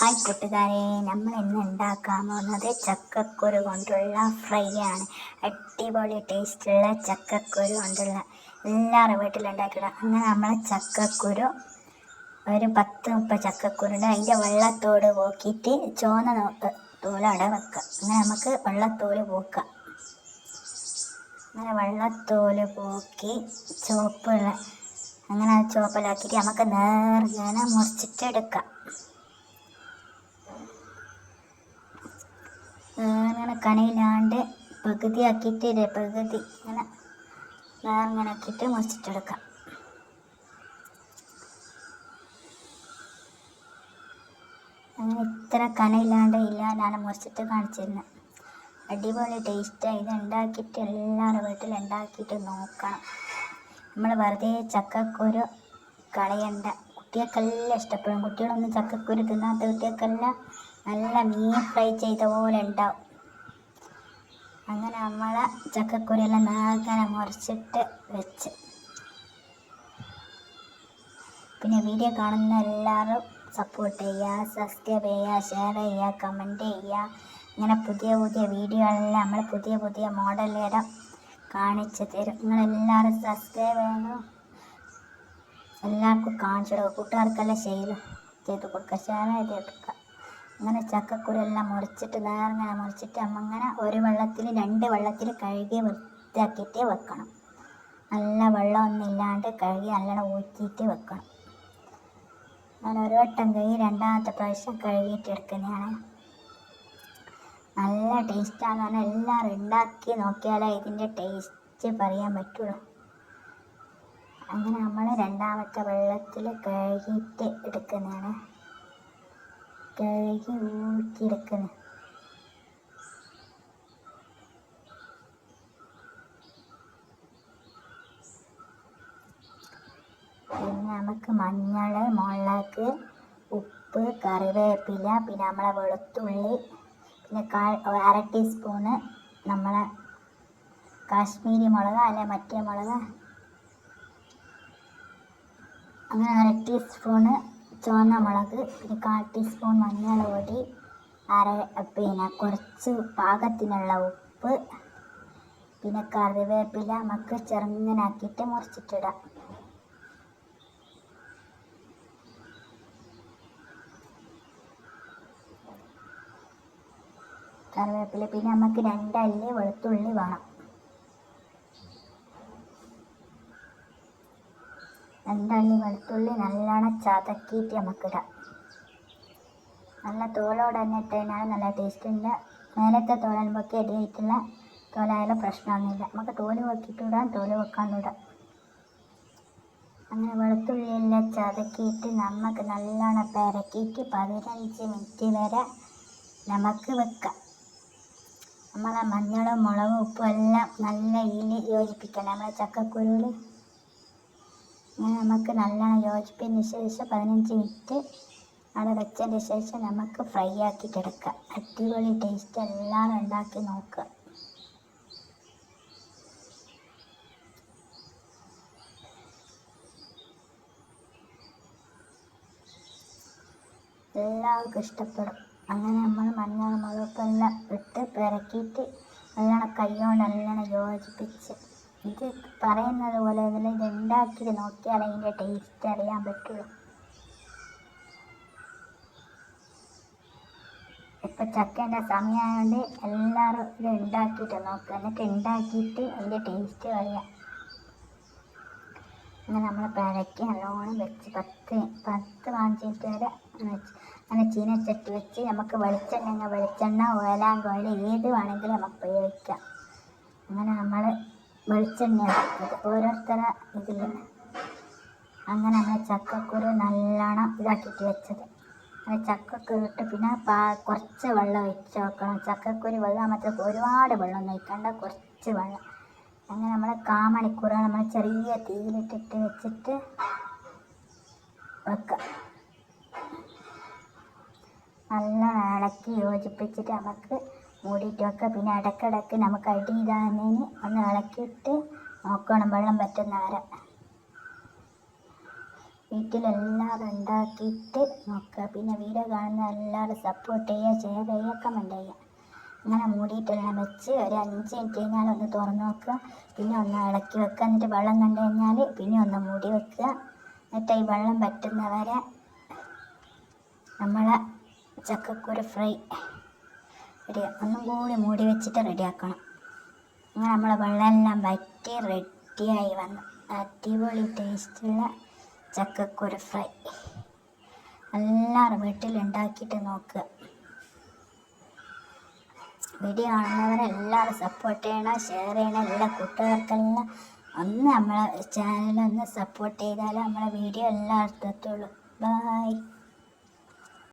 Hi കൂട്ടുകാരെ, നമ്മൾ ഇന്ന് ഉണ്ടാക്കാൻ പോകുന്നത് ചക്കക്കുരു കൊണ്ടുള്ള ഫ്രൈ ആണ്. അടിപൊളി ടേസ്റ്റുള്ള ചക്കക്കുരു കൊണ്ടുള്ള എല്ലാവരും വീട്ടിലുണ്ടാക്കിയിട. അങ്ങനെ നമ്മൾ ചക്കക്കുരു ഒരു 10-30 ചക്കക്കുരുണ്ട്. അതിൻ്റെ വെള്ളത്തോട് പോക്കിയിട്ട് ചുവന്ന തോലവിടെ വെക്കുക. അങ്ങനെ നമുക്ക് വെള്ളത്തോല് പോക്കാം. അങ്ങനെ വെള്ളത്തോല് പോക്കി ചുവപ്പുള്ള അങ്ങനെ ചുവപ്പിലാക്കിയിട്ട് നമുക്ക് നേർങ്ങനെ മുറിച്ചിട്ട് എടുക്കാം. അങ്ങനെ കനയിലാണ്ട് പകുതി ആക്കിയിട്ട് പകുതി ഇങ്ങനെ നേർങ്ങനെ ആക്കിയിട്ട് മുറിച്ചിട്ടെടുക്കാം. അങ്ങനെ ഇത്ര കനയില്ലാണ്ട് ഇല്ല ഞാൻ മുറിച്ചിട്ട് കാണിച്ചിരുന്നത്. അടിപൊളി ടേസ്റ്റാണ്. ഇത് ഉണ്ടാക്കിയിട്ട് എല്ലാവരും വീട്ടിൽ ഉണ്ടാക്കിയിട്ട് നോക്കണം. നമ്മൾ വെറുതെ ചക്കക്കുരു കളയണ്ട. കുട്ടികൾക്കെല്ലാം ഇഷ്ടപ്പെടും. കുട്ടികളൊന്നും ചക്കക്കുരു തിന്നാത്ത കുട്ടികൾക്കെല്ലാം നല്ല മീൻ ഫ്രൈ ചെയ്ത പോലെ ഉണ്ടാവും. അങ്ങനെ നമ്മളെ ചക്കക്കുരുയെല്ലാം നേർങ്ങനെ മുറിച്ചിട്ട് വെച്ച്. പിന്നെ വീഡിയോ കാണുന്ന എല്ലാവരും സപ്പോർട്ട് ചെയ്യുക, സബ്സ്ക്രൈബ് ചെയ്യുക, ഷെയർ ചെയ്യുക, കമൻറ്റ് ചെയ്യുക. ഇങ്ങനെ പുതിയ പുതിയ വീഡിയോകളെല്ലാം നമ്മൾ പുതിയ മോഡലെല്ലാം കാണിച്ചു തരും. നിങ്ങളെല്ലാവരും സബ്സ്ക്രൈബ് ചെയ്യണം. എല്ലാവർക്കും കാണിച്ചു കൊടുക്കുക. കൂട്ടുകാർക്കെല്ലാം ചെയ്ത് കൊടുക്കുക, ഷെയർ ചെയ്ത് കൊടുക്കുക. അങ്ങനെ ചക്കക്കുരു എല്ലാം മുറിച്ചിട്ട് നേർങ്ങനെ മുറിച്ചിട്ട് നമ്മങ്ങനെ ഒരു വെള്ളത്തിൽ 2 വെള്ളത്തിൽ കഴുകി വൃത്തിയാക്കിയിട്ട് വെക്കണം. നല്ല വെള്ളമൊന്നും ഇല്ലാണ്ട് കഴുകി നല്ലോണം ഊറ്റിയിട്ട് വെക്കണം. ഞാൻ ഒരു വട്ടം കഴുകി 2ാമത്തെ പ്രാവശ്യം കഴുകിയിട്ട് എടുക്കുന്നതാണ്. നല്ല ടേസ്റ്റാന്ന് പറഞ്ഞാൽ എല്ലാവരും ഉണ്ടാക്കി നോക്കിയാലേ ഇതിൻ്റെ ടേസ്റ്റ് പറയാൻ പറ്റുള്ളൂ. അങ്ങനെ നമ്മൾ 2ാമത്തെ വെള്ളത്തിൽ കഴുകിയിട്ട് എടുക്കുന്നതാണ്. കഴുകി ഊറ്റിയെടുക്കുന്നു. പിന്നെ നമുക്ക് മഞ്ഞൾ, മുളക്, ഉപ്പ്, കറിവേപ്പില, പിന്നെ നമ്മളെ വെളുത്തുള്ളി, പിന്നെ 1/2 ടീസ്പൂണ് നമ്മളെ കാശ്മീരി മുളക് അല്ലെ മറ്റേ മുളക്, അങ്ങനെ 1/2 ടീസ്പൂണ് ചുവന്ന മുളക്, പിന്നെ 1/4 ടീസ്പൂൺ മഞ്ഞൾ പൊടി, പിന്നെ കുറച്ച് പാകത്തിനുള്ള ഉപ്പ്, പിന്നെ കറിവേപ്പില നമുക്ക് ചെറുങ്ങനാക്കിയിട്ട് മുറിച്ചിട്ടിടാം. കറിവേപ്പില പിന്നെ നമുക്ക് 2 അല്ലി വെളുത്തുള്ളി വേണം. 2 അല്ലി വെളുത്തുള്ളി നല്ലോണം ചതക്കിയിട്ട് നമുക്കിടാം. നല്ല തോലോടെ തന്നെ ഇട്ട് കഴിഞ്ഞാൽ നല്ല ടേസ്റ്റിൻ്റെ. മേലത്തെ തോലാകുമ്പോഴൊക്കെ അടിയായിട്ടുള്ള തോലായാലും പ്രശ്നമൊന്നുമില്ല. നമുക്ക് തോല് വെക്കിയിട്ട് ഇടാം, തോല് വെക്കാണ്ടിടാം. അങ്ങനെ വെളുത്തുള്ളിയെല്ലാം ചതക്കിയിട്ട് നമുക്ക് നല്ലോണം പെരക്കിയിട്ട് 15 മിനിറ്റ് വരെ നമുക്ക് വെക്കാം. നമ്മളെ മഞ്ഞളും മുളകും ഉപ്പും എല്ലാം നല്ല യോജിപ്പിക്കണം നമ്മളെ ചക്കക്കുരുവിൽ. അങ്ങനെ നമുക്ക് നല്ലോണം യോജിപ്പിച്ചതിന് ശേഷം 15 മിനിറ്റ് അവിടെ വെച്ചതിന് ശേഷം നമുക്ക് ഫ്രൈ ആക്കിയിട്ടെടുക്കാം. അടിപൊളി ടേസ്റ്റ്, എല്ലാവരും ഉണ്ടാക്കി നോക്കുക. എല്ലാവർക്കും ഇഷ്ടപ്പെടും. അങ്ങനെ നമ്മൾ മഞ്ഞൾ മുളകെല്ലാം ഇട്ട് പെരക്കിയിട്ട് നല്ലോണം കൈകൊണ്ട് നല്ലോണം യോജിപ്പിച്ച്, ഇത് പറയുന്നത് പോലെ ഇതിൽ ഇത് ഉണ്ടാക്കിയിട്ട് നോക്കിയാൽ അതിൻ്റെ ടേസ്റ്റ് അറിയാൻ പറ്റുള്ളൂ. ഇപ്പം ചക്കേൻ്റെ സമയമായതുകൊണ്ട് എല്ലാവരും ഇത് ഉണ്ടാക്കിയിട്ട് നോക്കുക. എന്നിട്ട് ഉണ്ടാക്കിയിട്ട് അതിൻ്റെ ടേസ്റ്റ് അറിയാം. അങ്ങനെ നമ്മൾ പെരക്കി നല്ലോണം വെച്ച് 10-15 മിനിറ്റ് വരെ അങ്ങനെ ചീനച്ചട്ടി വെച്ച് നമുക്ക് വെളിച്ചെണ്ണ ഓയിൽ ഏത് വേണമെങ്കിലും നമുക്ക് ഉപയോഗിക്കാം. അങ്ങനെ നമ്മൾ വെളിച്ചെണ്ണ എടുത്തത് ഓരോരുത്തര ഇതിൽ. അങ്ങനെ നമ്മൾ ചക്കക്കുരു നല്ലോണം ഇതാക്കിയിട്ട് വെച്ചത്. അങ്ങനെ ചക്കക്കുരു ഇട്ട് പിന്നെ കുറച്ച് വെള്ളം ഒഴിച്ച് വെക്കണം. ചക്കക്കുരു വെള്ളമാകുമ്പോഴത്തേക്ക് ഒരുപാട് വെള്ളമൊന്നും ഒഴിക്കണ്ട, കുറച്ച് വെള്ളം. അങ്ങനെ നമ്മൾ 1/4 മണിക്കൂറാണ് നമ്മൾ ചെറിയ തീയിലിട്ടിട്ട് വെച്ചിട്ട് വെക്കുക. നല്ല ഇളക്കി യോജിപ്പിച്ചിട്ട് നമുക്ക് മൂടിയിട്ട് വെക്കുക. പിന്നെ ഇടയ്ക്കിടയ്ക്ക് നമുക്ക് അടി ഇതാകുന്നതിന് ഒന്ന് ഇളക്കിയിട്ട് നോക്കണം വെള്ളം പറ്റുന്ന വരെ. വീട്ടിലെല്ലാവരും ഉണ്ടാക്കിയിട്ട് നോക്കുക. പിന്നെ വീഡിയോ കാണുന്ന എല്ലാവരും സപ്പോർട്ട് ചെയ്യുക, ഷെയർ ചെയ്യുക, കമൻറ്റ് ചെയ്യുക. അങ്ങനെ മൂടിയിട്ടെല്ലാം വെച്ച് ഒരു 5 മിനിറ്റ് കഴിഞ്ഞാൽ ഒന്ന് തുറന്ന് നോക്കുക. പിന്നെ ഒന്ന് ഇളക്കി വെക്കുക. എന്നിട്ട് വെള്ളം കണ്ടു കഴിഞ്ഞാൽ പിന്നെ ഒന്ന് മൂടി വെക്കുക. എന്നിട്ട് ഈ വെള്ളം വറ്റുന്നവരെ നമ്മളെ ചക്കക്കുരു ഫ്രൈ ഒന്നും കൂടി മൂടി വെച്ചിട്ട് റെഡിയാക്കണം. അങ്ങനെ നമ്മളെ വെള്ളമെല്ലാം വറ്റി റെഡിയായി വന്നു. അടിപൊളി ടേസ്റ്റുള്ള ചക്കക്കുരു ഫ്രൈ. എല്ലാവരും വീട്ടിലുണ്ടാക്കിയിട്ട് നോക്കുക. വീഡിയോ കാണുന്നവരെല്ലാവരും സപ്പോർട്ട് ചെയ്യണം, ഷെയർ ചെയ്യണം. എല്ലാ കൂട്ടുകാർക്കെല്ലാം ഒന്ന് നമ്മളെ ചാനലൊന്ന് സപ്പോർട്ട് ചെയ്താലേ നമ്മളെ വീഡിയോ എല്ലായിടത്തും എത്തുള്ളൂ. ബൈ.